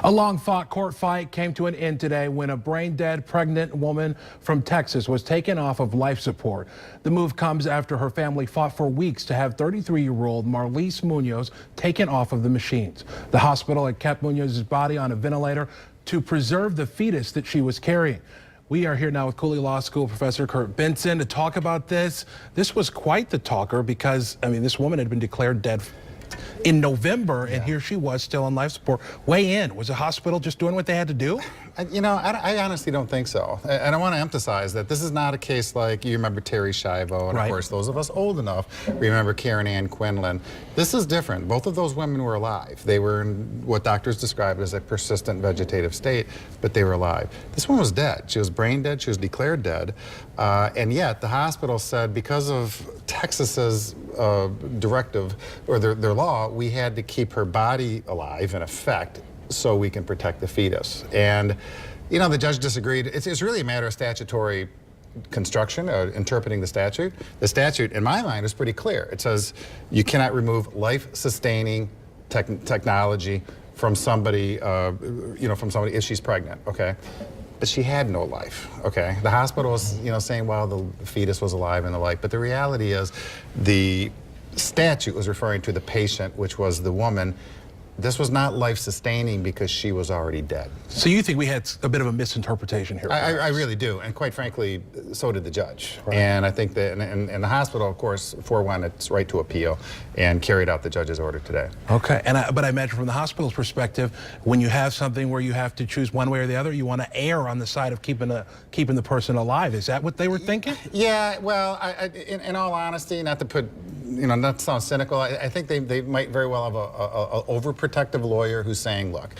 A long-fought court fight came to an end today when a brain-dead pregnant woman from Texas was taken off of life support. The move comes after her family fought for weeks to have 33-year-old Marlise Munoz taken off of the machines. The hospital had kept Munoz's body on a ventilator to preserve the fetus that she was carrying. We are here now with Cooley Law School professor Curt Benson to talk about this. This was quite the talker because, I mean, this woman had been declared dead in November, and here she was still on life support. Weigh in. Was the hospital just doing what they had to do? You know, I honestly don't think so. And I want to emphasize that this is not a case like you remember Terri Schiavo, and of course those of us old enough remember Karen Ann Quinlan. This is different. Both of those women were alive. They were in what doctors described as a persistent vegetative state, but they were alive. This one was dead. She was brain dead. She was declared dead. And yet the hospital said because of Texas's directive or their law, we had to keep her body alive in effect so we can protect the fetus. And, you know, the judge disagreed. It's really a matter of statutory construction, interpreting the statute. The statute, in my mind, is pretty clear. It says you cannot remove life-sustaining technology from somebody, from somebody if she's pregnant, okay? But she had no life, okay? The hospital was, saying, well, the fetus was alive and the like, but the reality is the statute was referring to the patient, which was the woman. This was not life-sustaining because she was already dead. So you think we had a bit of a misinterpretation here? I really do, and quite frankly, so did the judge. Right. And I think that, and the hospital, of course, forewent its right to appeal and carried out the judge's order today. Okay, but I imagine from the hospital's perspective, when you have something where you have to choose one way or the other, you want to err on the side of keeping the person alive. Is that what they were thinking? Yeah, well, in all honesty, not to put, not to sound cynical, I think they might very well have a overprotective lawyer who's saying, look,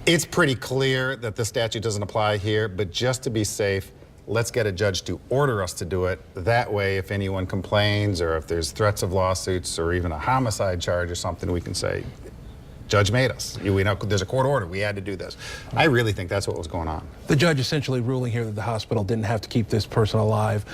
it's pretty clear that the statute doesn't apply here, but just to be safe, let's get a judge to order us to do it. That way, if anyone complains or if there's threats of lawsuits or even a homicide charge or something, we can say, judge made us. We know there's a court order. We had to do this. I really think that's what was going on. The judge essentially ruling here that the hospital didn't have to keep this person alive.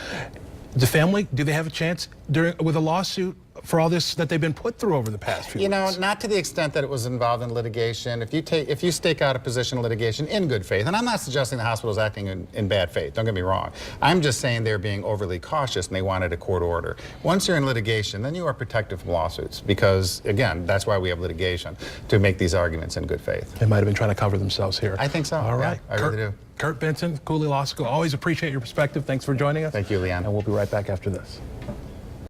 The family, do they have a chance with a lawsuit for all this that they've been put through over the past few weeks? Not to the extent that it was involved in litigation. If you stake out a position in litigation in good faith, and I'm not suggesting the hospital is acting in bad faith, don't get me wrong. I'm just saying they're being overly cautious and they wanted a court order. Once you're in litigation, then you are protected from lawsuits because, again, that's why we have litigation, to make these arguments in good faith. They might have been trying to cover themselves here. I think so. All right. Yeah, I really do. Curt Benson, Cooley Law School. Always appreciate your perspective. Thanks for joining us. Thank you, Leon. And we'll be right back after this.